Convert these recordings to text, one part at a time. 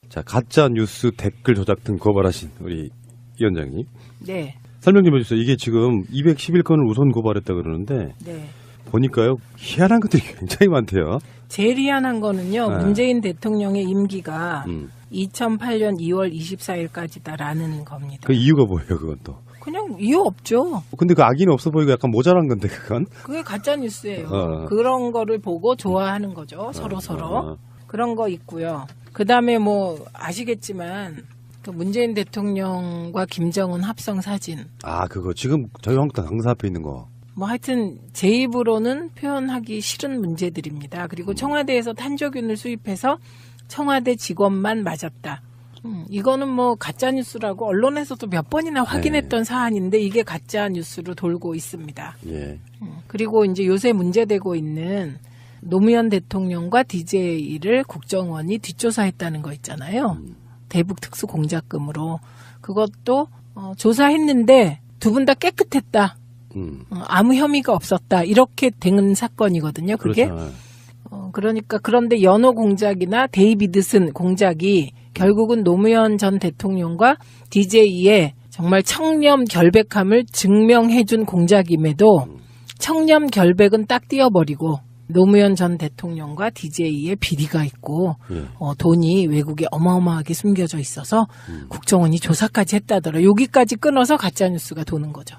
자, 가짜 뉴스 댓글 조작 등 고발하신 우리 위원장님. 네. 설명 좀 해주세요. 이게 지금 211건을 우선 고발했다 그러는데 네. 보니까요 희한한 것들이 굉장히 많대요. 제일 희한한 거는요. 네. 문재인 대통령의 임기가 2008년 2월 24일까지다라는 겁니다. 그 이유가 뭐예요, 그건 또? 그냥 이유 없죠. 근데 그 악의는 없어 보이고 약간 모자란 건데 그건? 그게 가짜 뉴스예요. 어. 그런 거를 보고 좋아하는 거죠. 서로. 그런 거 있고요. 그다음에 뭐 아시겠지만 그 문재인 대통령과 김정은 합성 사진. 아, 그거 지금 저희 한국당 당사 앞에 있는 거. 뭐 하여튼 제 입으로는 표현하기 싫은 문제들입니다. 그리고 청와대에서 탄저균을 수입해서 청와대 직원만 맞았다. 이거는 뭐 가짜 뉴스라고 언론에서도 몇 번이나 확인했던 사안인데 이게 가짜 뉴스로 돌고 있습니다. 예. 그리고 이제 요새 문제되고 있는 노무현 대통령과 DJ를 국정원이 뒷조사했다는 거 있잖아요. 대북 특수 공작금으로 그것도 조사했는데 두 분 다 깨끗했다. 아무 혐의가 없었다. 이렇게 된 사건이거든요. 그게. 그렇죠. 그러니까 그런데 연호 공작이나 데이비드슨 공작이 결국은 노무현 전 대통령과 DJ의 정말 청렴 결백함을 증명해준 공작임에도 청렴 결백은 딱 띄어버리고 노무현 전 대통령과 DJ의 비리가 있고 돈이 외국에 어마어마하게 숨겨져 있어서 국정원이 조사까지 했다더라. 여기까지 끊어서 가짜뉴스가 도는 거죠.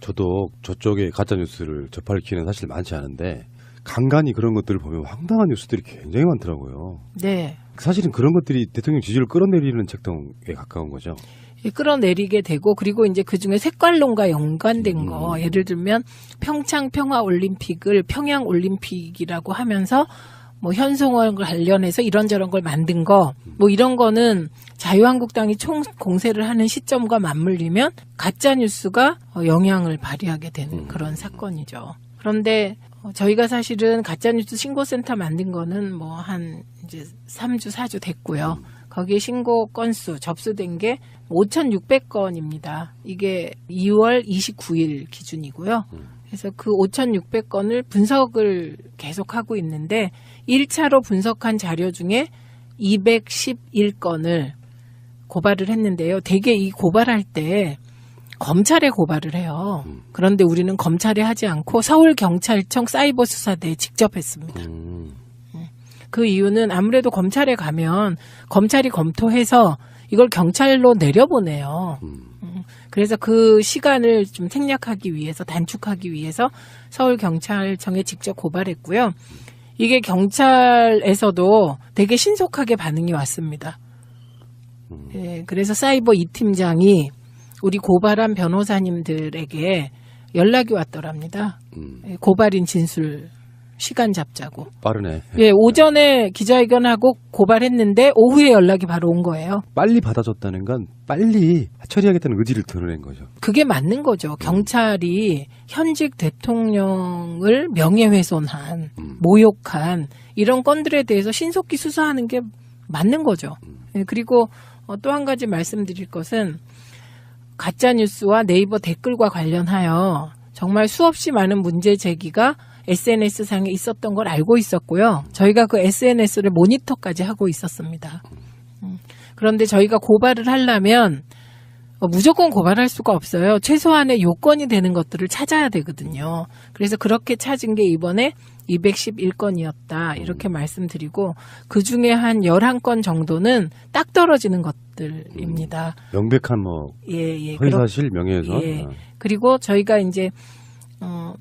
저도 저쪽에 가짜 뉴스를 접할 기회는 사실 많지 않은데 간간히 그런 것들을 보면 황당한 뉴스들이 굉장히 많더라고요. 네. 사실은 그런 것들이 대통령 지지를 끌어내리는 책동에 가까운 거죠. 끌어내리게 되고 그리고 이제 그중에 색깔론과 연관된 거 예를 들면 평창 평화올림픽을 평양올림픽이라고 하면서 뭐 현송월 관련해서 이런저런 걸 만든 거 뭐 이런 거는 자유한국당이 총 공세를 하는 시점과 맞물리면 가짜뉴스가 영향을 발휘하게 되는 그런 사건이죠. 그런데 저희가 사실은 가짜뉴스 신고센터 만든 거는 뭐 한 이제 3주, 4주 됐고요. 거기에 신고 건수 접수된 게 5,600건입니다. 이게 2월 29일 기준이고요. 그래서 그 5,600건을 분석을 계속하고 있는데 1차로 분석한 자료 중에 211건을 고발을 했는데요. 대개 이 고발할 때 검찰에 고발을 해요. 그런데 우리는 검찰에 하지 않고 서울경찰청 사이버수사대에 직접 했습니다. 그 이유는 아무래도 검찰에 가면 검찰이 검토해서 이걸 경찰로 내려보내요. 그래서 그 시간을 좀 생략하기 위해서 단축하기 위해서 서울경찰청에 직접 고발했고요. 이게 경찰에서도 되게 신속하게 반응이 왔습니다. 예, 그래서 사이버 2팀장이 우리 고발한 변호사님들에게 연락이 왔더랍니다. 고발인 진술 시간 잡자고. 빠르네. 예, 오전에 기자회견하고 고발했는데 오후에 연락이 바로 온 거예요. 빨리 받아줬다는 건 빨리 처리하겠다는 의지를 드러낸 거죠. 그게 맞는 거죠. 경찰이 현직 대통령을 명예훼손한, 모욕한 이런 건들에 대해서 신속히 수사하는 게 맞는 거죠. 예, 그리고 또 한 가지 말씀드릴 것은 가짜뉴스와 네이버 댓글과 관련하여 정말 수없이 많은 문제 제기가 SNS상에 있었던 걸 알고 있었고요. 저희가 그 SNS를 모니터까지 하고 있었습니다. 그런데 저희가 고발을 하려면 무조건 고발할 수가 없어요. 최소한의 요건이 되는 것들을 찾아야 되거든요. 그래서 그렇게 찾은 게 이번에 211건이었다. 이렇게 말씀드리고 그중에 한 11건 정도는 딱 떨어지는 것들입니다. 명백한 뭐 허위사실 명예훼손. 예. 그리고 저희가 이제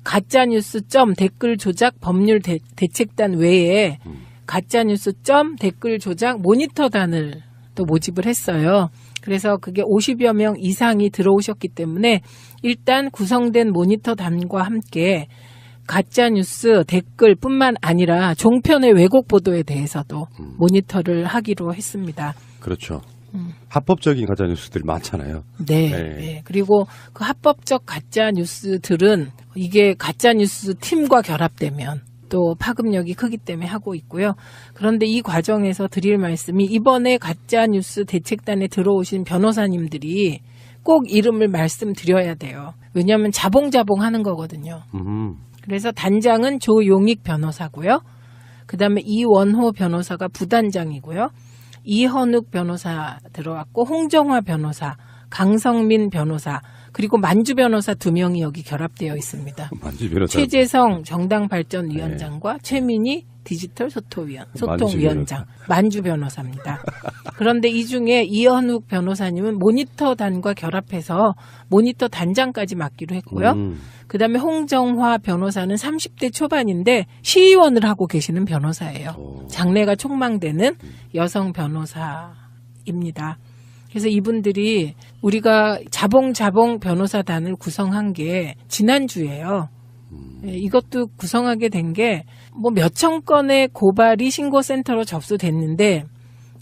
가짜뉴스 댓글 조작 법률 대책단 외에 가짜뉴스 댓글 조작 모니터단을 또 모집을 했어요. 그래서 그게 50여 명 이상이 들어오셨기 때문에 일단 구성된 모니터단과 함께 가짜뉴스 댓글뿐만 아니라 종편의 왜곡 보도에 대해서도 모니터를 하기로 했습니다. 그렇죠. 합법적인 가짜 뉴스들이 많잖아요. 네. 네. 그리고 그 합법적 가짜 뉴스들은 이게 가짜 뉴스 팀과 결합되면 또 파급력이 크기 때문에 하고 있고요. 그런데 이 과정에서 드릴 말씀이 이번에 가짜 뉴스 대책단에 들어오신 변호사님들이 꼭 이름을 말씀드려야 돼요. 왜냐하면 자봉자봉 하는 거거든요. 그래서 단장은 조용익 변호사고요. 그다음에 이원호 변호사가 부단장이고요. 이현욱 변호사 들어왔고 홍정화 변호사, 강성민 변호사, 그리고 만주 변호사 2명이 여기 결합되어 있습니다. 만주 변호사. 최재성 정당발전위원장과 최민희 디지털 소통위원장, 만주 변호사입니다. 그런데 이 중에 이현욱 변호사님은 모니터단과 결합해서 모니터 단장까지 맡기로 했고요. 그다음에 홍정화 변호사는 30대 초반인데 시의원을 하고 계시는 변호사예요. 장래가 촉망되는 여성 변호사입니다. 그래서 이분들이 우리가 자봉 변호사단을 구성한 게 지난주예요. 이것도 구성하게 된 게 뭐 몇천 건의 고발이 신고센터로 접수됐는데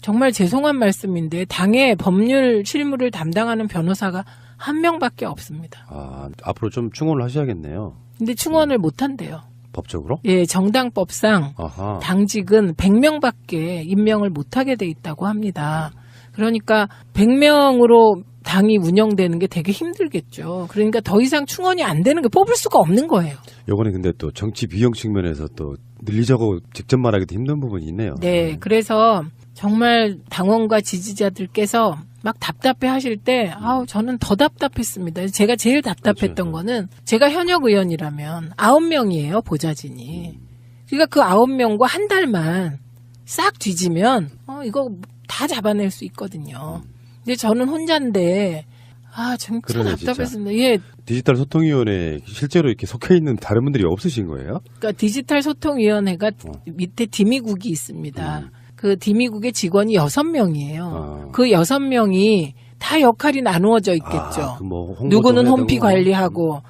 정말 죄송한 말씀인데 당의 법률 실무를 담당하는 변호사가 한 명밖에 없습니다. 아, 앞으로 좀 충원을 하셔야겠네요. 근데 충원을 못 한대요. 법적으로? 예, 정당법상 아하. 당직은 100명밖에 임명을 못 하게 돼 있다고 합니다. 그러니까 100명으로 당이 운영되는 게 되게 힘들겠죠. 그러니까 더 이상 충원이 안 되는 게 뽑을 수가 없는 거예요. 요번에 근데 또 정치 비용 측면에서 또 늘리자고 직접 말하기도 힘든 부분이 있네요. 네, 그래서 정말 당원과 지지자들께서 막 답답해 하실 때, 저는 더 답답했습니다. 제가 제일 답답했던 그렇죠. 거는 제가 현역 의원이라면 9명이에요, 보좌진이. 그러니까 그 9명과 한 달만 싹 뒤지면, 이거 다 잡아낼 수 있거든요. 근데 저는 혼자인데, 진짜 그러네, 답답했습니다. 예. 디지털 소통위원회 실제로 이렇게 속해 있는 다른 분들이 없으신 거예요? 그러니까 디지털 소통위원회가 밑에 디미국이 있습니다. 그 디미국의 직원이 6명이에요. 그 6명이 다 역할이 나누어져 있겠죠. 뭐 홍보도 누구는 해야 홈피 되고. 관리하고,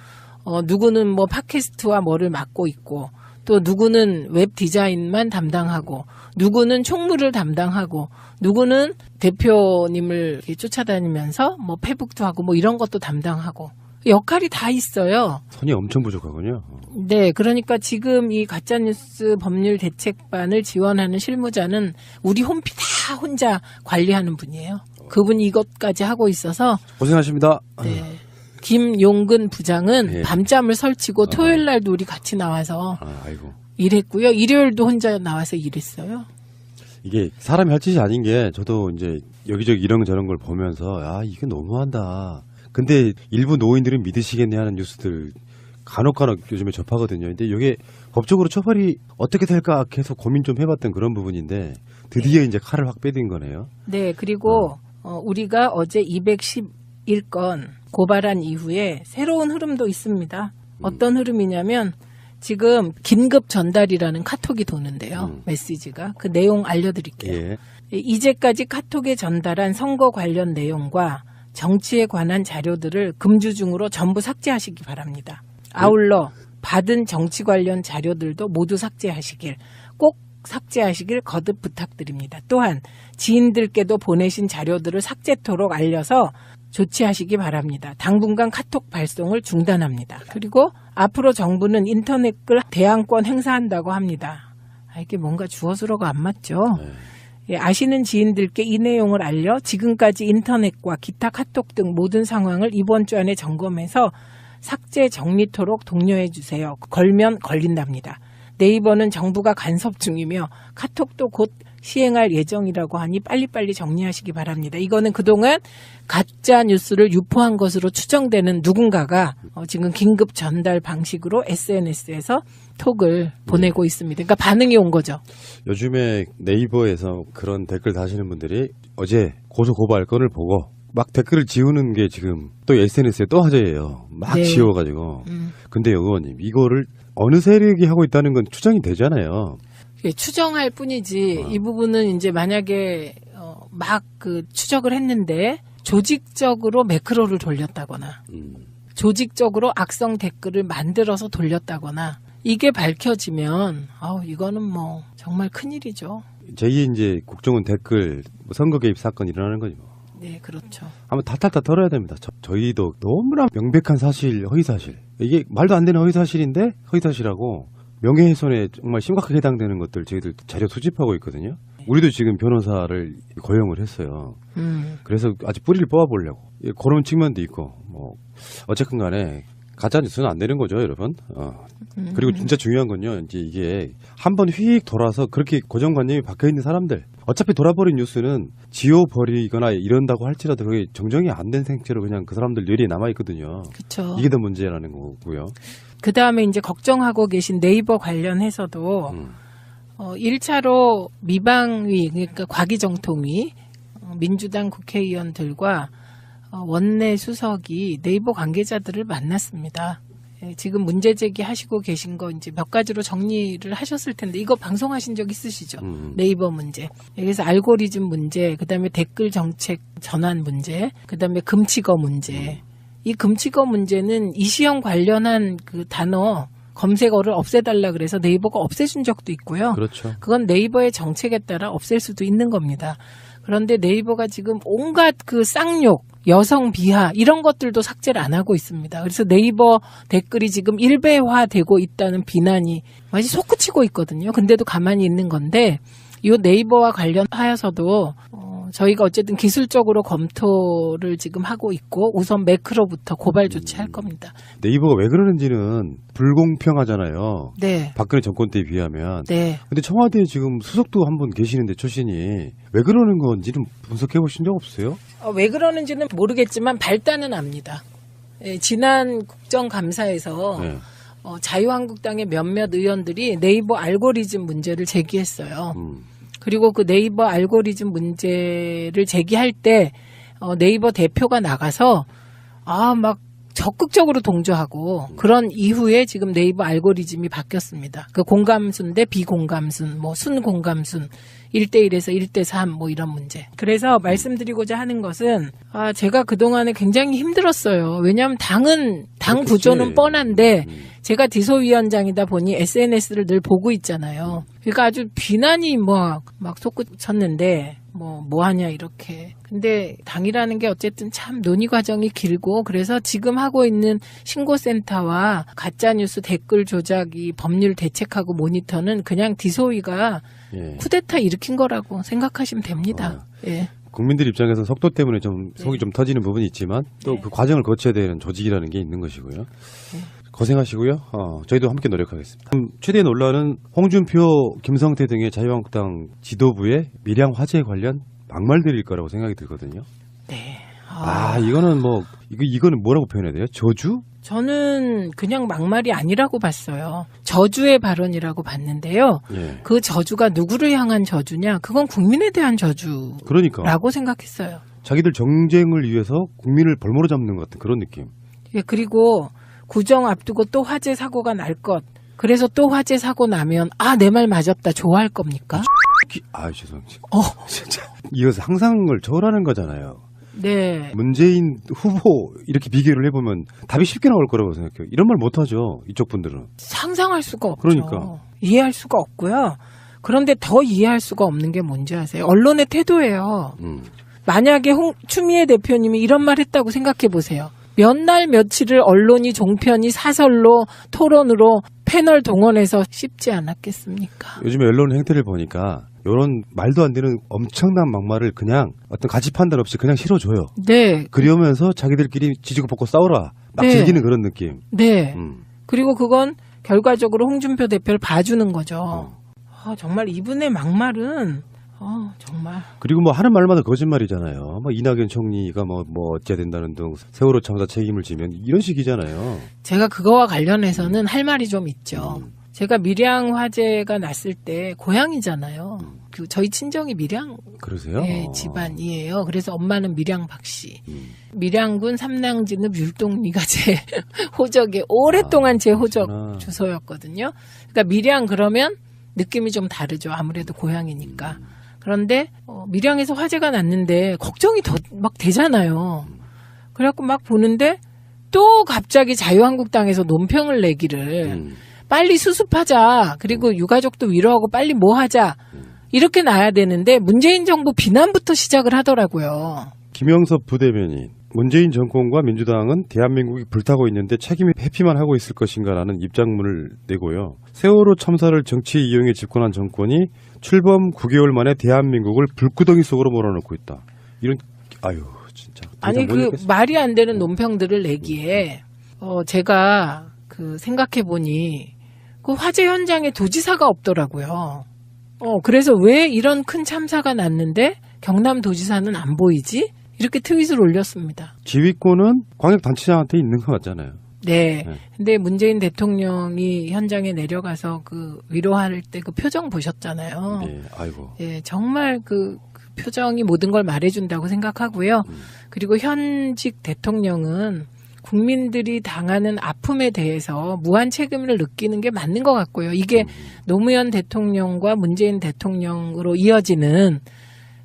누구는 뭐 팟캐스트와 뭐를 맡고 있고, 또 누구는 웹 디자인만 담당하고, 누구는 총무를 담당하고, 누구는 대표님을 이렇게 쫓아다니면서 뭐 페북도 하고 뭐 이런 것도 담당하고 역할이 다 있어요. 손이 엄청 부족하군요. 네, 그러니까 지금 이 가짜뉴스 법률 대책반을 지원하는 실무자는 우리 홈피 다 혼자 관리하는 분이에요. 그분이 이것까지 하고 있어서 고생하십니다. 네. 김용근 부장은 예. 밤잠을 설치고 토요일 날도 우리 같이 나와서 아이고. 일했고요. 일요일도 혼자 나와서 일했어요. 이게 사람이 할 짓이 아닌 게 저도 이제 여기저기 이런저런 걸 보면서 이게 너무한다. 근데 일부 노인들은 믿으시겠네 하는 뉴스들 간혹 요즘에 접하거든요. 근데 이게 법적으로 처벌이 어떻게 될까 계속 고민 좀 해봤던 그런 부분인데 드디어 이제 칼을 확 빼든 거네요. 네, 그리고 우리가 어제 211건 고발한 이후에 새로운 흐름도 있습니다. 어떤 흐름이냐면 지금 긴급 전달이라는 카톡이 도는데요. 메시지가. 그 내용 알려드릴게요. 예. 이제까지 카톡에 전달한 선거 관련 내용과 정치에 관한 자료들을 금주중으로 전부 삭제하시기 바랍니다. 아울러 받은 정치 관련 자료들도 모두 삭제하시길, 꼭 삭제하시길 거듭 부탁드립니다. 또한 지인들께도 보내신 자료들을 삭제토록 알려서 조치하시기 바랍니다. 당분간 카톡 발송을 중단합니다. 그리고 앞으로 정부는 인터넷글 대항권 행사한다고 합니다. 이게 뭔가 주어스러가 안 맞죠? 예, 아시는 지인들께 이 내용을 알려 지금까지 인터넷과 기타 카톡 등 모든 상황을 이번 주 안에 점검해서 삭제 정리토록 독려해 주세요. 걸면 걸린답니다. 네이버는 정부가 간섭 중이며 카톡도 곧 시행할 예정이라고 하니 빨리빨리 정리하시기 바랍니다. 이거는 그동안 가짜 뉴스를 유포한 것으로 추정되는 누군가가 지금 긴급 전달 방식으로 SNS에서 톡을 보내고 있습니다. 그러니까 반응이 온 거죠. 요즘에 네이버에서 그런 댓글 다시는 분들이 어제 고소 고발 건을 보고 막 댓글을 지우는 게 지금 또 SNS에 또 화제예요. 막 네. 지워가지고. 근데요, 의원님, 이거를 어느 세력이 하고 있다는 건 추정이 되잖아요. 예, 추정할 뿐이지 이 부분은 이제 만약에 막 그 추적을 했는데 조직적으로 매크로를 돌렸다거나 조직적으로 악성 댓글을 만들어서 돌렸다거나 이게 밝혀지면 이거는 뭐 정말 큰일이죠. 제2의 이제 국정원 댓글 선거 개입 사건 일어나는 거지 뭐. 네, 그렇죠. 한번 탈탈 털어야 됩니다. 저희도 너무나 명백한 사실, 허위사실. 이게 말도 안 되는 허위사실인데 허위사실하고 명예훼손에 정말 심각하게 해당되는 것들 저희들 자료 수집하고 있거든요. 우리도 지금 변호사를 고용을 했어요. 그래서 아직 뿌리를 뽑아보려고. 그런 측면도 있고, 뭐, 어쨌든 간에 가짜 뉴스는 안 되는 거죠, 여러분. 그리고 진짜 중요한 건요, 이제 이게 한번 휙 돌아서 그렇게 고정관념이 박혀 있는 사람들. 어차피 돌아버린 뉴스는 지워버리거나 이런다고 할지라도 그게 정정이 안 된 생체로 그냥 그 사람들 뇌리에 남아 있거든요. 그렇죠. 이게 더 문제라는 거고요. 그 다음에 이제 걱정하고 계신 네이버 관련해서도 1차로 미방위, 그러니까 과기정통위, 민주당 국회의원들과 원내 수석이 네이버 관계자들을 만났습니다. 예, 지금 문제 제기하시고 계신 거 이제 몇 가지로 정리를 하셨을 텐데 이거 방송하신 적 있으시죠? 네이버 문제. 그래서 알고리즘 문제, 그다음에 댓글 정책 전환 문제, 그다음에 금치거 문제. 이 금치거 문제는 이시영 관련한 그 단어 검색어를 없애달라 그래서 네이버가 없애준 적도 있고요. 그렇죠. 그건 네이버의 정책에 따라 없앨 수도 있는 겁니다. 그런데 네이버가 지금 온갖 그 쌍욕, 여성 비하 이런 것들도 삭제를 안 하고 있습니다. 그래서 네이버 댓글이 지금 일배화되고 있다는 비난이 많이 솟구치고 있거든요. 근데도 가만히 있는 건데 이 네이버와 관련하여서도 저희가 어쨌든 기술적으로 검토를 지금 하고 있고 우선 매크로부터 고발 조치할 겁니다. 네이버가 왜 그러는지는 불공평하잖아요. 네. 박근혜 정권 때에 비하면. 네. 근데 청와대에 지금 수석도 한 분 계시는데 출신이 왜 그러는 건지는 분석해 보신 적 없어요? 왜 그러는지는 모르겠지만 발단은 압니다. 예, 지난 국정감사에서 네. 자유한국당의 몇몇 의원들이 네이버 알고리즘 문제를 제기했어요. 그리고 그 네이버 알고리즘 문제를 제기할 때 네이버 대표가 나가서 막 적극적으로 동조하고 그런 이후에 지금 네이버 알고리즘이 바뀌었습니다. 그 공감순 대 비공감순, 뭐 순공감순, 1대1에서 1대3 뭐 이런 문제. 그래서 말씀드리고자 하는 것은 제가 그동안에 굉장히 힘들었어요. 왜냐하면 당 그렇겠지. 구조는 뻔한데 제가 디소위원장이다 보니 SNS를 늘 보고 있잖아요. 그러니까 아주 비난이 막 솟구쳤는데 뭐 하냐 이렇게. 근데 당이라는 게 어쨌든 참 논의 과정이 길고 그래서 지금 하고 있는 신고센터와 가짜뉴스 댓글 조작이 법률 대책하고 모니터는 그냥 디소위가 쿠데타 일으킨 거라고 생각하시면 됩니다. 예. 국민들 입장에서 속도 때문에 좀 속이 좀 터지는 부분이 있지만 또 그 과정을 거쳐야 되는 조직이라는 게 있는 것이고요. 고생하시고요. 저희도 함께 노력하겠습니다. 최대 논란은 홍준표, 김성태 등의 자유한국당 지도부의 밀양 화재 관련 막말들일 거라고 생각이 들거든요. 네. 이거는 이거는 뭐라고 표현해야 돼요? 저주? 저는 그냥 막말이 아니라고 봤어요. 저주의 발언이라고 봤는데요. 예. 그 저주가 누구를 향한 저주냐? 그건 국민에 대한 저주라고 그러니까 생각했어요. 자기들 정쟁을 위해서 국민을 벌모로 잡는 것 같은 그런 느낌. 예, 그리고 구정 앞두고 또 화재 사고가 날 것. 그래서 또 화재 사고 나면 내 말 맞았다 좋아할 겁니까? 죄송합니다. 진짜 이거 상상을 초월하는 거잖아요. 네. 문재인 후보 이렇게 비교를 해보면 답이 쉽게 나올 거라고 생각해요. 이런 말 못하죠. 이쪽 분들은. 상상할 수가 없죠. 그러니까. 이해할 수가 없고요. 그런데 더 이해할 수가 없는 게 뭔지 아세요? 언론의 태도예요. 만약에 추미애 대표님이 이런 말 했다고 생각해 보세요. 몇 날 며칠을 언론이 종편이 사설로 토론으로 패널 동원해서 씹지 않았겠습니까? 요즘에 언론 행태를 보니까 이런 말도 안 되는 엄청난 막말을 그냥 어떤 가치 판단 없이 그냥 실어줘요. 네. 그러면서 자기들끼리 지지고 볶고 싸우라. 막 네. 즐기는 그런 느낌. 네. 그리고 그건 결과적으로 홍준표 대표를 봐주는 거죠. 정말 이분의 막말은 정말. 그리고 뭐 하는 말마다 거짓말이잖아요. 이낙연 총리가 뭐 어째야 된다는 등 세월호 참사 책임을 지면 이런 식이잖아요. 제가 그거와 관련해서는 할 말이 좀 있죠. 제가 밀양 화재가 났을 때 고향이잖아요. 저희 친정이 밀양 그러세요? 집안이에요. 그래서 엄마는 밀양 박씨. 밀양군 삼낭진읍 율동리가 제 호적에 오랫동안 제 호적 주소였거든요. 그러니까 밀양 그러면 느낌이 좀 다르죠. 아무래도 고향이니까. 그런데 밀양에서 화재가 났는데 걱정이 더 막 되잖아요. 그래갖고 막 보는데 또 갑자기 자유한국당에서 논평을 내기를 빨리 수습하자. 그리고 유가족도 위로하고 빨리 뭐 하자. 이렇게 나야 되는데 문재인 정부 비난부터 시작을 하더라고요. 김영섭 부대변인. 문재인 정권과 민주당은 대한민국이 불타고 있는데 책임이 회피만 하고 있을 것인가라는 입장문을 내고요. 세월호 참사를 정치에 이용해 집권한 정권이 출범 9개월 만에 대한민국을 불구덩이 속으로 몰아넣고 있다. 이런 진짜. 아니 말이 안 되는 논평들을 내기에 제가 생각해 보니 그 화재 현장에 도지사가 없더라고요. 그래서 왜 이런 큰 참사가 났는데 경남도지사는 안 보이지? 이렇게 트윗을 올렸습니다. 지휘권은 광역단체장한테 있는 것 같잖아요. 네. 네. 근데 문재인 대통령이 현장에 내려가서 위로할 때 그 표정 보셨잖아요. 네, 아이고. 예, 정말 그 표정이 모든 걸 말해준다고 생각하고요. 그리고 현직 대통령은 국민들이 당하는 아픔에 대해서 무한 책임을 느끼는 게 맞는 것 같고요. 이게 노무현 대통령과 문재인 대통령으로 이어지는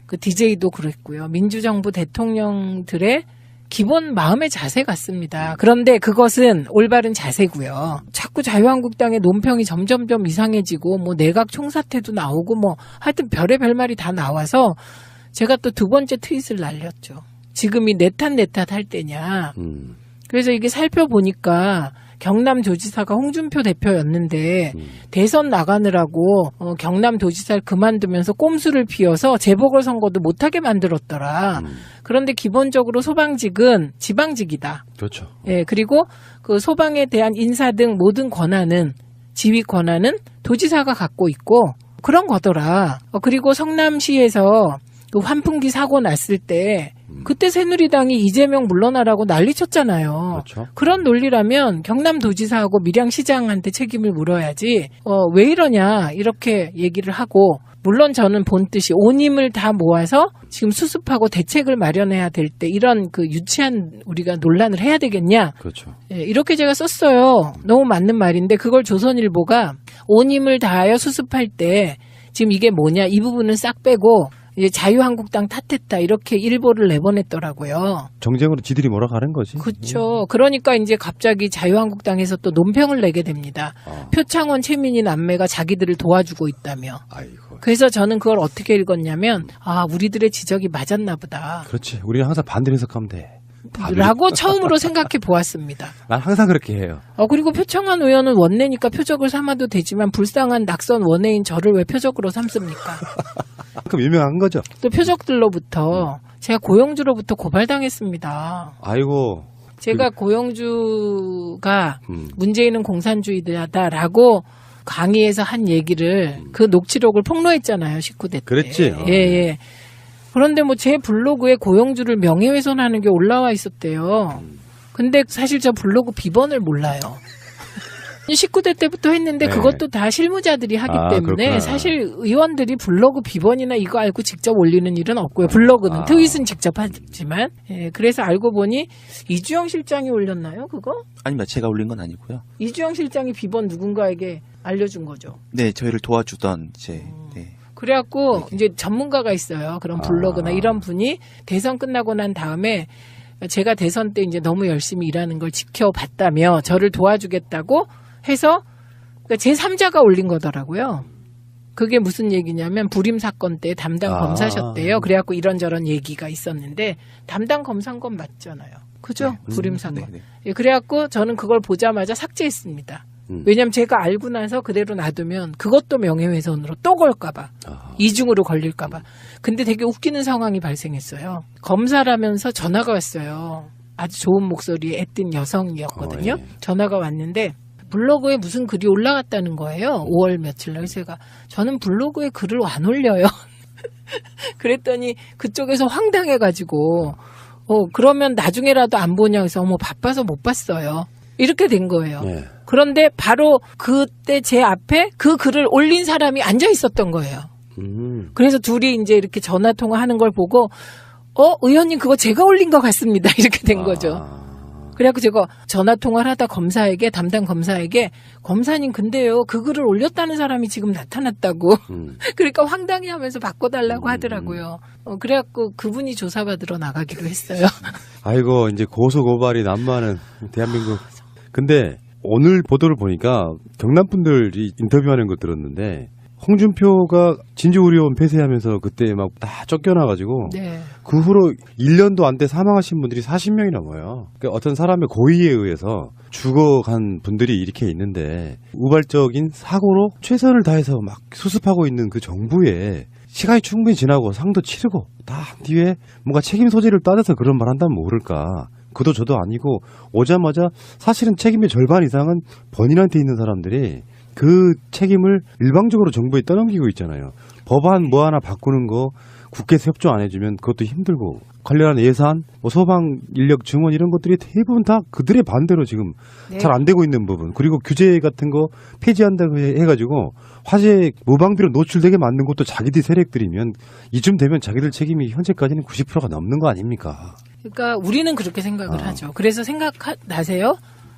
그 DJ도 그랬고요. 민주정부 대통령들의 기본 마음의 자세 같습니다. 그런데 그것은 올바른 자세고요. 자꾸 자유한국당의 논평이 점점점 이상해지고 뭐 내각 총사퇴도 나오고 뭐 하여튼 별의별 말이 다 나와서 제가 또 두 번째 트윗을 날렸죠. 지금이 내 탓 할 때냐. 그래서 이게 살펴보니까 경남도지사가 홍준표 대표였는데 대선 나가느라고 경남도지사를 그만두면서 꼼수를 피워서 재보궐선거도 못하게 만들었더라. 그런데 기본적으로 소방직은 지방직이다. 그렇죠. 예, 그리고 그 소방에 대한 인사 등 모든 권한은 지휘 권한은 도지사가 갖고 있고 그런 거더라. 그리고 성남시에서 그 환풍기 사고 났을 때 그때 새누리당이 이재명 물러나라고 난리 쳤잖아요. 그렇죠. 그런 논리라면 경남도지사하고 밀양시장한테 책임을 물어야지 왜 이러냐 이렇게 얘기를 하고 물론 저는 본뜻이 온 힘을 다 모아서 지금 수습하고 대책을 마련해야 될 때 이런 그 유치한 우리가 논란을 해야 되겠냐. 그렇죠. 예, 이렇게 제가 썼어요. 너무 맞는 말인데 그걸 조선일보가 온 힘을 다하여 수습할 때 지금 이게 뭐냐 이 부분은 싹 빼고 이제 자유한국당 탓했다 이렇게 일보를 내보냈더라고요. 정쟁으로 지들이 몰아가는 거지. 그렇죠. 그러니까 이제 갑자기 자유한국당에서 또 논평을 내게 됩니다. 표창원, 최민희 남매가 자기들을 도와주고 있다며. 아이고. 그래서 저는 그걸 어떻게 읽었냐면 우리들의 지적이 맞았나 보다. 그렇지. 우리는 항상 반대로 해석하면 돼. 라고 처음으로 생각해 보았습니다. 난 항상 그렇게 해요. 그리고 표창원 의원은 원내니까 표적을 삼아도 되지만 불쌍한 낙선 원내인 저를 왜 표적으로 삼습니까? 그럼 유명한 거죠. 또 표적들로부터 제가 고영주로부터 고발당했습니다. 아이고. 제가 고영주가 문재인은 공산주의자다라고 강의에서 한 얘기를 그 녹취록을 폭로했잖아요. 19대 때. 그랬지. 예. 그런데 뭐 제 블로그에 고영주를 명예훼손하는 게 올라와 있었대요. 근데 사실 저 블로그 비번을 몰라요. 19대 때부터 했는데 네. 그것도 다 실무자들이 하기 때문에 그렇구나. 사실 의원들이 블로그 비번이나 이거 알고 직접 올리는 일은 없고요. 블로그는 트윗은 직접 하지만 그래서 알고 보니 이주영 실장이 올렸나요 그거? 아닙니다. 제가 올린 건 아니고요. 이주영 실장이 비번 누군가에게 알려준 거죠. 네, 저희를 도와주던 이제 네. 그래갖고 이제 전문가가 있어요. 그런 블로그나 이런 분이 대선 끝나고 난 다음에 제가 대선 때 이제 너무 열심히 일하는 걸 지켜봤다며 저를 도와주겠다고 해서 그러니까 제3자가 올린 거더라고요. 그게 무슨 얘기냐면 불임 사건 때 담당 검사셨대요. 그래갖고 이런저런 얘기가 있었는데 담당 검사인 건 맞잖아요. 그죠? 불임 사건. 네. 예, 그래갖고 저는 그걸 보자마자 삭제했습니다. 왜냐하면 제가 알고 나서 그대로 놔두면 그것도 명예훼손으로 또 걸까봐 이중으로 걸릴까봐. 근데 되게 웃기는 상황이 발생했어요. 검사라면서 전화가 왔어요. 아주 좋은 목소리의 애띤 여성이었거든요. 예. 전화가 왔는데 블로그에 무슨 글이 올라갔다는 거예요. 5월 며칠 날. 제가 저는 블로그에 글을 안 올려요. 그랬더니 그쪽에서 황당해가지고 그러면 나중에라도 안 보냐 해서 바빠서 못 봤어요. 이렇게 된 거예요. 네. 그런데 바로 그때 제 앞에 그 글을 올린 사람이 앉아 있었던 거예요. 그래서 둘이 이제 이렇게 전화 통화하는 걸 보고 의원님 그거 제가 올린 것 같습니다. 이렇게 된 거죠. 그래갖고 제가 전화 통화를 하다 담당 검사에게 검사님 근데요 그 글을 올렸다는 사람이 지금 나타났다고 그러니까 황당해하면서 바꿔달라고 하더라고요. 그래갖고 그분이 조사받으러 나가기로 했어요. 아이고 이제 고소 고발이 난무하는 대한민국. 근데 오늘 보도를 보니까 경남 분들이 인터뷰하는 거 들었는데 홍준표가 진주의료원 폐쇄하면서 그때 막 다 쫓겨나가지고 네. 그 후로 1년도 안 돼 사망하신 분들이 40명이 넘어요. 그러니까 어떤 사람의 고의에 의해서 죽어간 분들이 이렇게 있는데 우발적인 사고로 최선을 다해서 막 수습하고 있는 그 정부에 시간이 충분히 지나고 상도 치르고 다 한 뒤에 뭔가 책임 소재를 따져서 그런 말 한다면 모를까. 그도 저도 아니고 오자마자 사실은 책임의 절반 이상은 본인한테 있는 사람들이 그 책임을 일방적으로 정부에 떠넘기고 있잖아요. 법안 뭐 하나 바꾸는 거 국회에서 협조 안 해주면 그것도 힘들고 관련한 예산, 뭐 소방 인력 증원 이런 것들이 대부분 다 그들의 반대로 지금 네. 잘 안 되고 있는 부분, 그리고 규제 같은 거 폐지한다고 해가지고 화재 무방비로 노출되게 만든 것도 자기들 세력들이면 이쯤 되면 자기들 책임이 현재까지는 90%가 넘는 거 아닙니까? 그러니까 우리는 그렇게 생각을 하죠. 그래서 생각나세요?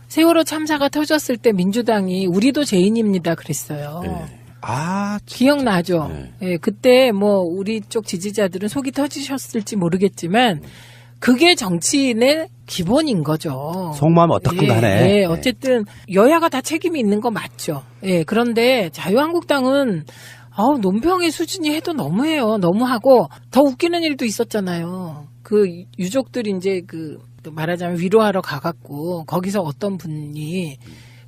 세월호 참사가 터졌을 때 민주당이 우리도 죄인입니다 그랬어요. 네. 아, 기억나죠? 네. 예, 그때 뭐 우리 쪽 지지자들은 속이 터지셨을지 모르겠지만 그게 정치인의 기본인 거죠. 속마음 어떻든 간에. 예, 어쨌든 여야가 다 책임이 있는 거 맞죠. 예, 그런데 자유한국당은 논평의 수준이 해도 너무해요. 너무하고 더 웃기는 일도 있었잖아요. 그 유족들이 이제 말하자면 위로하러 가갖고 거기서 어떤 분이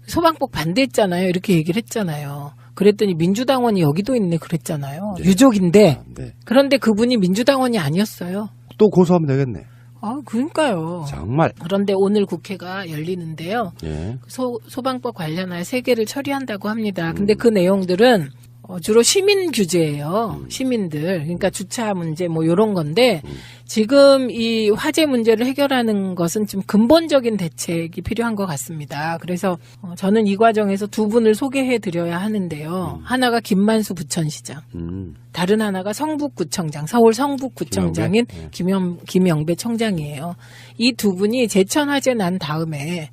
소방법 반대했잖아요. 이렇게 얘기를 했잖아요. 그랬더니 민주당원이 여기도 있네 그랬잖아요. 네. 유족인데. 네. 그런데 그분이 민주당원이 아니었어요. 또 고소하면 되겠네. 그러니까요. 정말. 그런데 오늘 국회가 열리는데요. 예. 소방법 관련하여 3개를 처리한다고 합니다. 근데 그 내용들은 주로 시민 규제예요. 시민들. 그러니까 주차 문제 뭐 이런 건데 지금 이 화재 문제를 해결하는 것은 좀 근본적인 대책이 필요한 것 같습니다. 그래서 저는 이 과정에서 두 분을 소개해 드려야 하는데요. 하나가 김만수 부천시장. 다른 하나가 성북구청장, 서울 성북구청장인 김영배 청장이에요. 이 두 분이 제천 화재 난 다음에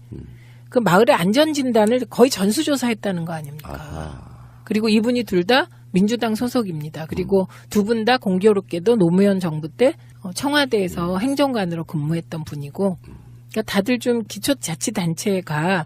그 마을의 안전진단을 거의 전수조사했다는 거 아닙니까? 아하. 그리고 이분이 둘 다 민주당 소속입니다. 그리고 두 분 다 공교롭게도 노무현 정부 때 청와대에서 행정관으로 근무했던 분이고, 그러니까 다들 좀 기초자치단체가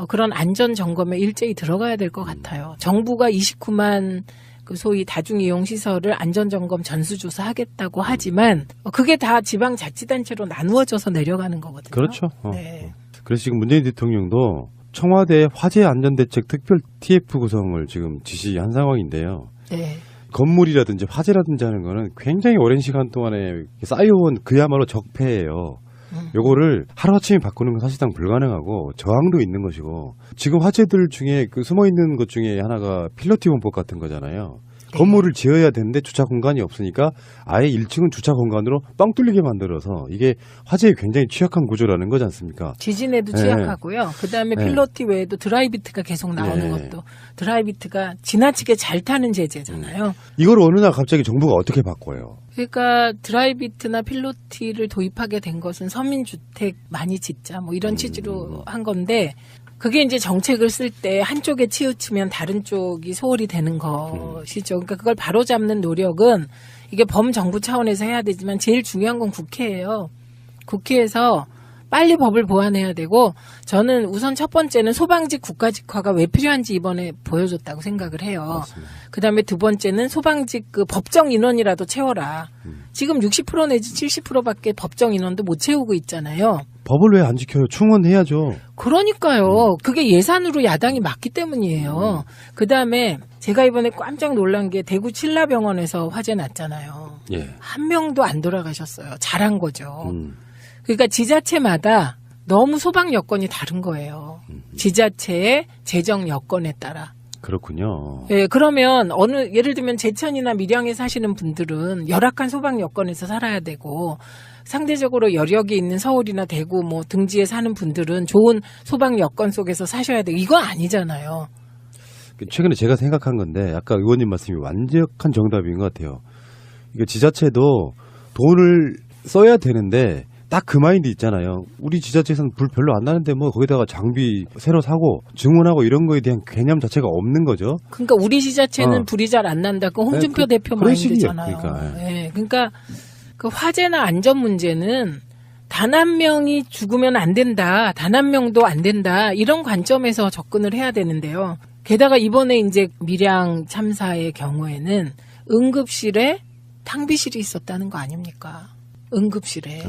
그런 안전 점검에 일제히 들어가야 될 것 같아요. 정부가 29만 그 소위 다중이용 시설을 안전점검 전수조사하겠다고 하지만 그게 다 지방자치단체로 나누어져서 내려가는 거거든요. 그렇죠. 네. 그래서 지금 문재인 대통령도 청와대 화재 안전대책 특별 TF 구성을 지금 지시한 상황인데요. 네. 건물이라든지 화재라든지 하는 거는 굉장히 오랜 시간 동안에 쌓여온 그야말로 적폐예요. 요거를 하루아침에 바꾸는 건 사실상 불가능하고 저항도 있는 것이고, 지금 화재들 중에 그 숨어있는 것 중에 하나가 필로티 원법 같은 거잖아요. 건물을 지어야 되는데 주차 공간이 없으니까 아예 1층은 주차 공간으로 뻥 뚫리게 만들어서 이게 화재에 굉장히 취약한 구조라는 거지 않습니까? 지진에도 취약하고요. 그다음에 필로티 외에도 드라이비트가 계속 나오는 것도 드라이비트가 지나치게 잘 타는 제재잖아요. 이걸 어느 날 갑자기 정부가 어떻게 바꿔요? 그러니까 드라이비트나 필로티를 도입하게 된 것은 서민주택 많이 짓자 뭐 이런 취지로 한 건데, 그게 이제 정책을 쓸 때 한쪽에 치우치면 다른 쪽이 소홀히 되는 것이죠. 그러니까 그걸 바로잡는 노력은 이게 범정부 차원에서 해야 되지만 제일 중요한 건 국회예요. 국회에서 빨리 법을 보완해야 되고, 저는 우선 첫 번째는 소방직 국가직화가 왜 필요한지 이번에 보여줬다고 생각을 해요. 그다음에 두 번째는 소방직 그 법정 인원이라도 채워라. 지금 60% 내지 70%밖에 법정 인원도 못 채우고 있잖아요. 법을 왜 안 지켜요? 충원해야죠. 그러니까요. 그게 예산으로 야당이 막기 때문이에요. 그다음에 제가 이번에 깜짝 놀란 게 대구 칠라병원에서 화재 났잖아요. 예. 한 명도 안 돌아가셨어요. 잘한 거죠. 그러니까 지자체마다 너무 소방 여건이 다른 거예요. 지자체의 재정 여건에 따라. 그렇군요. 예, 그러면 예를 들면 제천이나 밀양에 사시는 분들은 열악한 소방 여건에서 살아야 되고, 상대적으로 여력이 있는 서울이나 대구 뭐 등지에 사는 분들은 좋은 소방 여건 속에서 사셔야 되고, 이건 아니잖아요. 최근에 제가 생각한 건데 아까 의원님 말씀이 완벽한 정답인 것 같아요. 이거 지자체도 돈을 써야 되는데 딱 그 마인드 있잖아요. 우리 지자체에서는 불 별로 안 나는데 뭐 거기다가 장비 새로 사고 증원하고 이런 거에 대한 개념 자체가 없는 거죠. 그러니까 우리 지자체는 불이 잘 안 난다. 그 홍준표 대표 그런 마인드잖아요. 식이에요. 예, 그러니까 그 화재나 안전 문제는 단 한 명이 죽으면 안 된다. 단 한 명도 안 된다. 이런 관점에서 접근을 해야 되는데요. 게다가 이번에 이제 밀양 참사의 경우에는 응급실에 탕비실이 있었다는 거 아닙니까? 응급실에.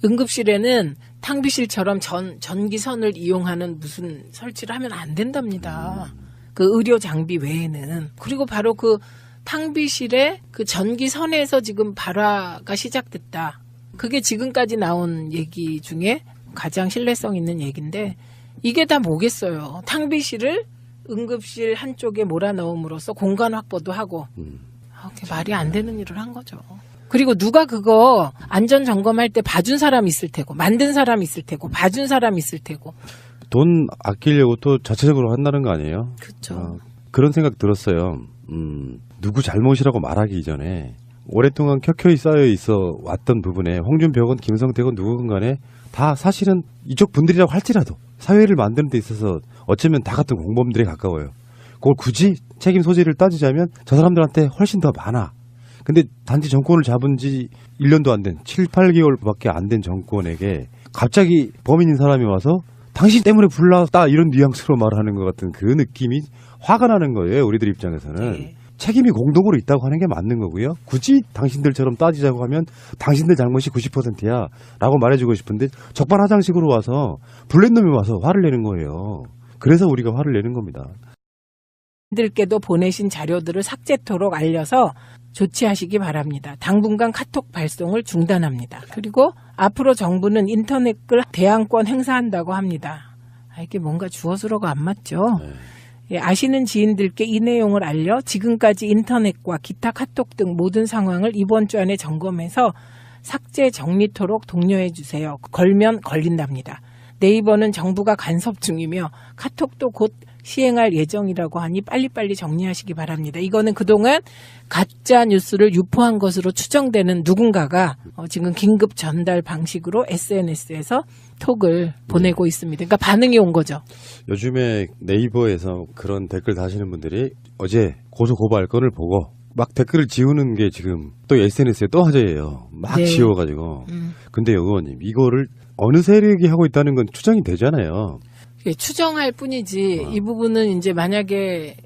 응급실에는 탕비실처럼 전기선을 이용하는 무슨 설치를 하면 안 된답니다. 그 의료 장비 외에는. 그리고 바로 그 탕비실에 그 전기선에서 지금 발화가 시작됐다. 그게 지금까지 나온 얘기 중에 가장 신뢰성 있는 얘기인데 이게 다 뭐겠어요. 탕비실을 응급실 한쪽에 몰아넣음으로써 공간 확보도 하고 그게 말이 안 되는 일을 한 거죠. 그리고 누가 그거 안전 점검할 때 봐준 사람 있을 테고 만든 사람 있을 테고 봐준 사람 있을 테고 돈 아끼려고 또 자체적으로 한다는 거 아니에요? 그렇죠. 그런 생각 들었어요. 누구 잘못이라고 말하기 이전에 오랫동안 켜켜이 쌓여 있어 왔던 부분에 홍준표건 김성태건 누구건 간에 다 사실은 이쪽 분들이라고 할지라도 사회를 만드는 데 있어서 어쩌면 다 같은 공범들에 가까워요. 그걸 굳이 책임 소재를 따지자면 저 사람들한테 훨씬 더 많아. 근데 단지 정권을 잡은 지 1년도 안 된 7, 8개월밖에 안 된 정권에게 갑자기 범인인 사람이 와서 당신 때문에 불났다 이런 뉘앙스로 말하는 것 같은 그 느낌이 화가 나는 거예요. 우리들 입장에서는. 네. 책임이 공동으로 있다고 하는 게 맞는 거고요. 굳이 당신들처럼 따지자고 하면 당신들 잘못이 90%야 라고 말해주고 싶은데 적반하장식으로 와서 블랙놈이 와서 화를 내는 거예요. 그래서 우리가 화를 내는 겁니다. 들께도 보내신 자료들을 삭제토록 알려서 조치하시기 바랍니다. 당분간 카톡 발송을 중단합니다. 그리고 앞으로 정부는 인터넷글 대항권 행사한다고 합니다. 이게 뭔가 주어수로가 안 맞죠? 네. 예, 아시는 지인들께 이 내용을 알려 지금까지 인터넷과 기타 카톡 등 모든 상황을 이번 주 안에 점검해서 삭제 정리토록 독려해 주세요. 걸면 걸린답니다. 네이버는 정부가 간섭 중이며 카톡도 곧 시행할 예정이라고 하니 빨리빨리 정리하시기 바랍니다. 이거는 그동안 가짜 뉴스를 유포한 것으로 추정되는 누군가가 지금 긴급 전달 방식으로 SNS에서 톡을 보내고 있습니다. 그러니까 반응이 온 거죠. 요즘에 네이버에서 그런 댓글 다시는 분들이 어제 고소고발 건을 보고 막 댓글을 지우는 게 지금 또 SNS에 또 화제예요. 막 네. 지워가지고. 근데요, 의원님, 이거를 어느 세력이 하고 있다는 건 추정이 되잖아요. 추정할 뿐이지 이 부분은 이제 만약에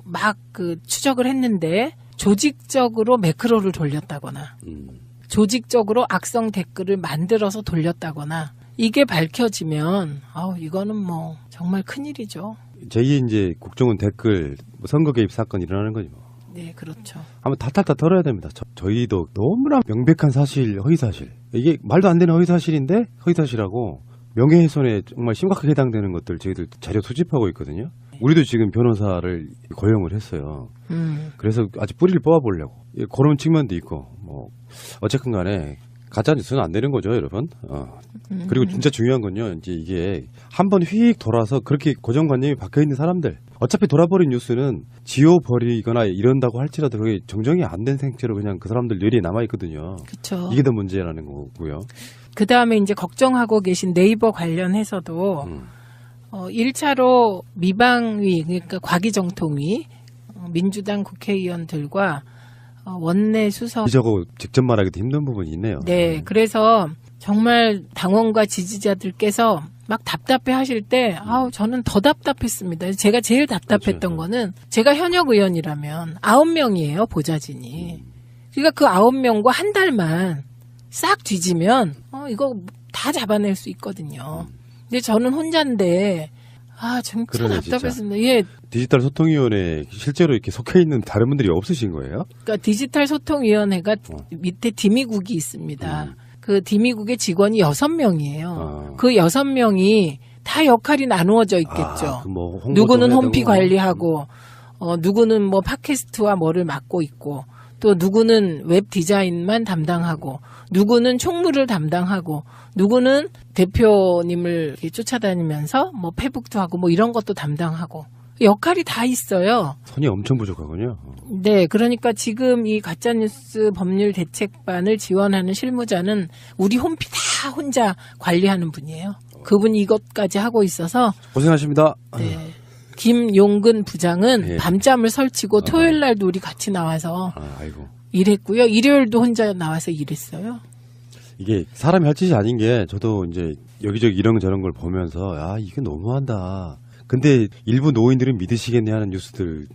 막 그 추적을 했는데 조직적으로 매크로를 돌렸다거나 조직적으로 악성 댓글을 만들어서 돌렸다거나 이게 밝혀지면 이거는 뭐 정말 큰일이죠. 제2의 이제 국정원 댓글 뭐 선거 개입 사건 일어나는 거지 뭐. 네, 그렇죠. 한번 탈탈 털어야 됩니다. 저희도 너무나 명백한 사실, 허위사실. 이게 말도 안 되는 허위사실인데 허위사실하고 명예훼손에 정말 심각하게 해당되는 것들 저희들 자료 수집하고 있거든요. 우리도 지금 변호사를 고용을 했어요. 그래서 아주 뿌리를 뽑아보려고. 그런 측면도 있고, 뭐, 어쨌든 간에 가짜뉴스는 안 되는 거죠, 여러분. 그리고 진짜 중요한 건요, 이제 이게 한번 휙 돌아서 그렇게 고정관념이 박혀있는 사람들. 어차피 돌아버린 뉴스는 지워버리거나 이런다고 할지라도 그게 정정이 안 된 생체로 그냥 그 사람들 뇌리에 남아있거든요. 그렇죠. 이게 더 문제라는 거고요. 그 다음에 이제 걱정하고 계신 네이버 관련해서도 1차로 미방위, 그러니까 과기정통위, 민주당 국회의원들과 원내 수석. 저거 직접 말하기도 힘든 부분이 있네요. 네, 그래서 정말 당원과 지지자들께서 막 답답해 하실 때, 저는 더 답답했습니다. 제가 제일 답답했던 그렇죠. 거는 제가 현역 의원이라면 9명이에요, 보좌진이. 그러니까 그 9명과 한 달만 싹 뒤지면, 이거 다 잡아낼 수 있거든요. 근데 저는 혼자인데, 진짜 그러네, 답답했습니다. 예. 디지털 소통위원회에 실제로 이렇게 속해 있는 다른 분들이 없으신 거예요? 그러니까 디지털 소통위원회가 밑에 디미국이 있습니다. 그 디미국의 직원이 6명이에요. 그 6명이 다 역할이 나누어져 있겠죠. 뭐 누구는 홈피 관리하고, 누구는 뭐 팟캐스트와 뭐를 맡고 있고, 또 누구는 웹 디자인만 담당하고, 누구는 총무를 담당하고, 누구는 대표님을 이렇게 쫓아다니면서 뭐 페북도 하고 뭐 이런 것도 담당하고, 역할이 다 있어요. 손이 엄청 부족하군요. 네, 그러니까 지금 이 가짜뉴스 법률 대책반을 지원하는 실무자는 우리 홈피 다 혼자 관리하는 분이에요. 그분이 이것까지 하고 있어서. 고생하십니다. 네. 김용근 부장은 네. 밤잠을 설치고 토요일 날도 우리 같이 나와서 아이고. 일했고요. 일요일도 혼자 나와서 일했어요. 이게 사람이 할 짓이 아닌 게 저도 이제 여기저기 이런 저런 걸 보면서 이게 너무한다. 근데 일부 노인들은 믿으시겠네 하는 뉴스들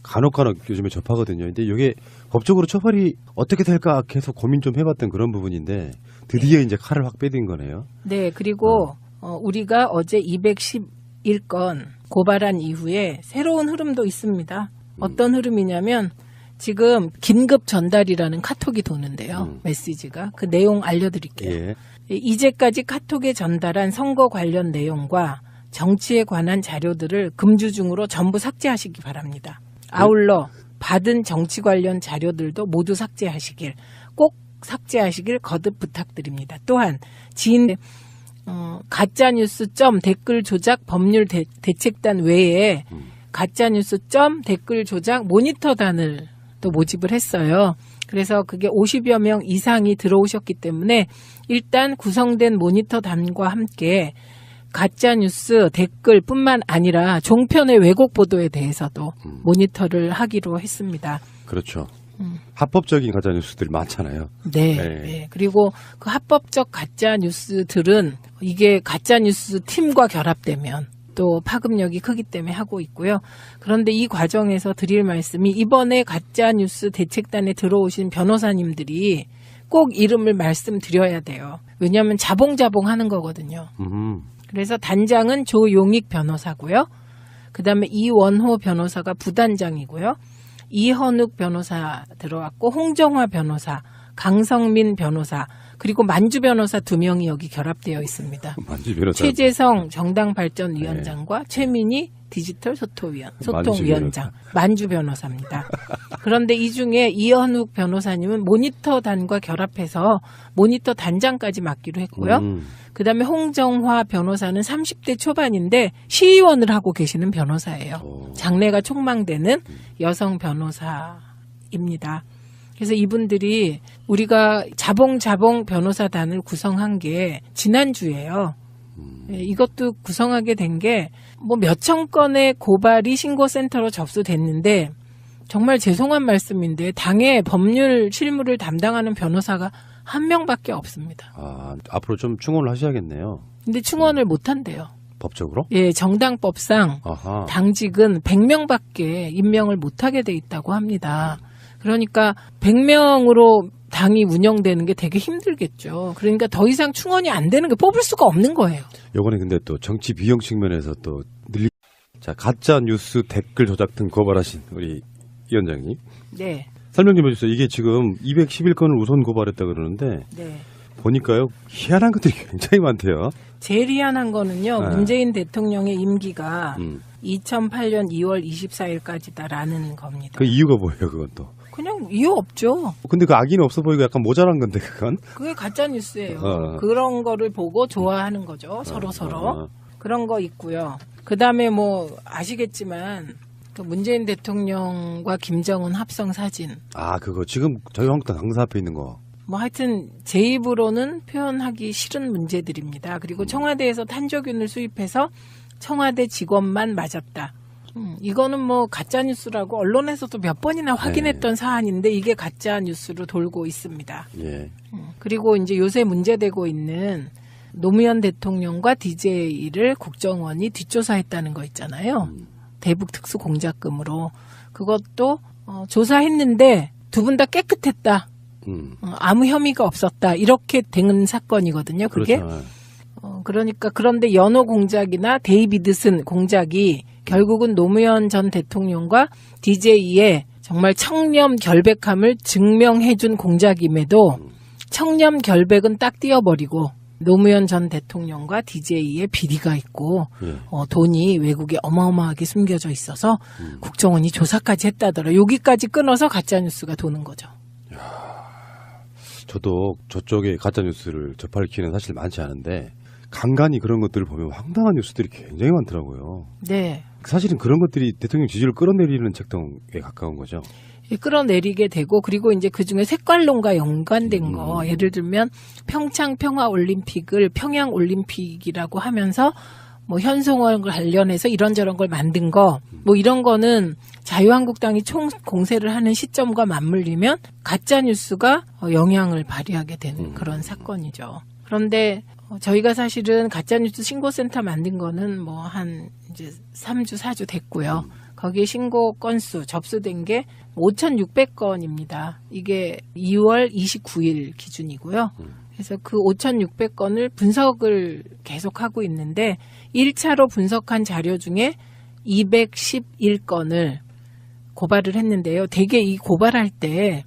간혹 요즘에 접하거든요. 근데 이게 법적으로 처벌이 어떻게 될까 계속 고민 좀 해봤던 그런 부분인데 드디어 이제 칼을 확 빼든 거네요. 네, 그리고 우리가 어제 211건 고발한 이후에 새로운 흐름도 있습니다. 어떤 흐름이냐면 지금 긴급 전달이라는 카톡이 도는데요. 메시지가. 그 내용 알려드릴게요. 예. 이제까지 카톡에 전달한 선거 관련 내용과 정치에 관한 자료들을 금주중으로 전부 삭제하시기 바랍니다. 아울러 받은 정치 관련 자료들도 모두 삭제하시길, 꼭 삭제하시길 거듭 부탁드립니다. 또한 지인 가짜뉴스 댓글 조작 법률 대책단 외에 가짜뉴스 댓글 조작 모니터단을 또 모집을 했어요. 그래서 그게 50여 명 이상이 들어오셨기 때문에 일단 구성된 모니터단과 함께 가짜뉴스 댓글뿐만 아니라 종편의 왜곡 보도에 대해서도 모니터를 하기로 했습니다. 그렇죠. 합법적인 가짜 뉴스들이 많잖아요. 네. 네. 네. 그리고 그 합법적 가짜 뉴스들은 이게 가짜 뉴스 팀과 결합되면 또 파급력이 크기 때문에 하고 있고요. 그런데 이 과정에서 드릴 말씀이 이번에 가짜 뉴스 대책단에 들어오신 변호사님들이 꼭 이름을 말씀드려야 돼요. 왜냐하면 자봉자봉 하는 거거든요. 그래서 단장은 조용익 변호사고요. 그다음에 이원호 변호사가 부단장이고요. 이현욱 변호사 들어왔고 홍정화 변호사, 강성민 변호사, 그리고 만주 변호사 2명이 여기 결합되어 있습니다. 만주 변호사. 최재성 정당발전위원장과 최민희 디지털 소통위원장, 만주 변호사입니다. 그런데 이 중에 이현욱 변호사님은 모니터단과 결합해서 모니터 단장까지 맡기로 했고요. 그다음에 홍정화 변호사는 30대 초반인데 시의원을 하고 계시는 변호사예요. 장래가 촉망되는 여성 변호사입니다. 그래서 이분들이 우리가 자봉 변호사단을 구성한 게 지난주예요. 이것도 구성하게 된 게 뭐 몇천 건의 고발이 신고센터로 접수됐는데 정말 죄송한 말씀인데 당의 법률 실무를 담당하는 변호사가 한 명밖에 없습니다. 아, 앞으로 좀 충원을 하셔야겠네요. 근데 충원을 못 한대요. 법적으로? 예, 정당법상 아하. 당직은 100명밖에 임명을 못하게 돼 있다고 합니다. 그러니까 100명으로 당이 운영되는 게 되게 힘들겠죠. 그러니까 더 이상 충원이 안 되는 게 뽑을 수가 없는 거예요. 요번에 근데 또 정치 비용 측면에서 또 자, 가짜 뉴스 댓글 조작 등 고발하신 우리 위원장님. 네. 설명 좀 해주세요. 이게 지금 211건을 우선 고발했다 그러는데 네. 보니까요 희한한 것들이 굉장히 많대요. 제일 희한한 거는요. 네. 문재인 대통령의 임기가 2008년 2월 24일까지다라는 겁니다. 그 이유가 뭐예요, 그건 또? 그냥 이유 없죠. 근데 그 악의는 없어 보이고 약간 모자란 건데 그건? 그게 가짜 뉴스예요. 어. 그런 거를 보고 좋아하는 거죠. 서로. 그런 거 있고요. 그다음에 뭐 아시겠지만 그 문재인 대통령과 김정은 합성 사진. 아, 그거 지금 저희 한국당 강사 앞에 있는 거. 뭐 하여튼 제 입으로는 표현하기 싫은 문제들입니다. 그리고 청와대에서 탄저균을 수입해서 청와대 직원만 맞았다. 이거는 뭐 가짜 뉴스라고 언론에서도 몇 번이나 확인했던 사안인데 이게 가짜 뉴스로 돌고 있습니다. 예. 그리고 이제 요새 문제되고 있는 노무현 대통령과 DJ를 국정원이 뒷조사했다는 거 있잖아요. 대북 특수 공작금으로 그것도 조사했는데 두 분 다 깨끗했다. 아무 혐의가 없었다. 이렇게 된 사건이거든요. 그게. 그렇죠. 그러니까 그런데 연호 공작이나 데이비드슨 공작이 결국은 노무현 전 대통령과 DJ의 정말 청렴 결백함을 증명해준 공작임에도 청렴 결백은 딱 띄워버리고 노무현 전 대통령과 DJ의 비리가 있고 돈이 외국에 어마어마하게 숨겨져 있어서 국정원이 조사까지 했다더라. 여기까지 끊어서 가짜뉴스가 도는 거죠. 저도 저쪽에 가짜뉴스를 접할 기회는 사실 많지 않은데 간간히 그런 것들을 보면 황당한 뉴스들이 굉장히 많더라고요. 네. 사실은 그런 것들이 대통령 지지를 끌어내리는 책동에 가까운 거죠. 끌어내리게 되고 그리고 이제 그중에 색깔론과 연관된 거 예를 들면 평창 평화올림픽을 평양올림픽이라고 하면서 뭐 현송월 관련해서 이런저런 걸 만든 거 뭐 이런 거는 자유한국당이 총 공세를 하는 시점과 맞물리면 가짜뉴스가 영향을 발휘하게 되는 그런 사건이죠. 그런데 저희가 사실은 가짜뉴스 신고센터 만든 거는 뭐 한 이제 3주, 4주 됐고요. 거기에 신고 건수 접수된 게 5,600건입니다. 이게 2월 29일 기준이고요. 그래서 그 5,600건을 분석을 계속하고 있는데 1차로 분석한 자료 중에 211건을 고발을 했는데요. 대개 이 고발할 때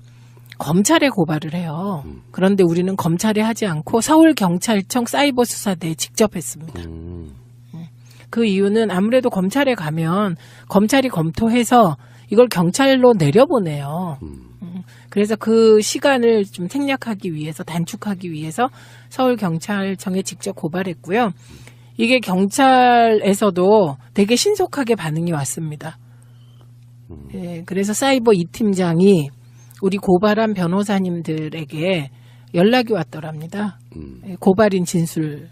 검찰에 고발을 해요. 그런데 우리는 검찰에 하지 않고 서울경찰청 사이버수사대에 직접 했습니다. 그 이유는 아무래도 검찰에 가면 검찰이 검토해서 이걸 경찰로 내려보내요. 그래서 그 시간을 좀 생략하기 위해서, 단축하기 위해서 서울경찰청에 직접 고발했고요. 이게 경찰에서도 되게 신속하게 반응이 왔습니다. 예, 그래서 사이버 2팀장이 우리 고발한 변호사님들에게 연락이 왔더랍니다. 예, 고발인 진술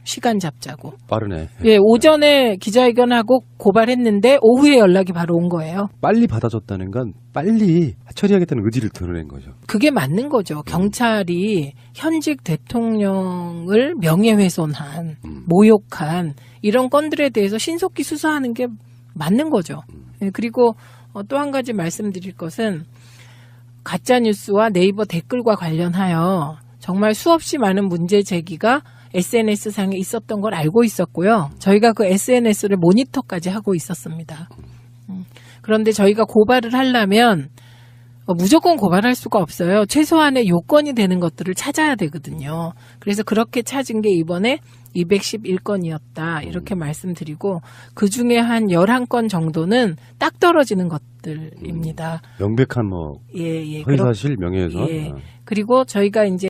시간 잡자고. 빠르네. 예, 오전에 기자회견하고 고발했는데 오후에 연락이 바로 온 거예요. 빨리 받아줬다는 건 빨리 처리하겠다는 의지를 드러낸 거죠. 그게 맞는 거죠. 경찰이 현직 대통령을 명예훼손한, 모욕한 이런 건들에 대해서 신속히 수사하는 게 맞는 거죠. 예, 그리고 또 한 가지 말씀드릴 것은 가짜뉴스와 네이버 댓글과 관련하여 정말 수없이 많은 문제 제기가 SNS상에 있었던 걸 알고 있었고요. 저희가 그 SNS를 모니터까지 하고 있었습니다. 그런데 저희가 고발을 하려면 무조건 고발할 수가 없어요. 최소한의 요건이 되는 것들을 찾아야 되거든요. 그래서 그렇게 찾은 게 이번에 211건이었다. 이렇게 말씀드리고 그중에 한 11건 정도는 딱 떨어지는 것들입니다. 명백한 뭐 예, 예. 허위사실 명예훼손. 예. 그리고 저희가 이제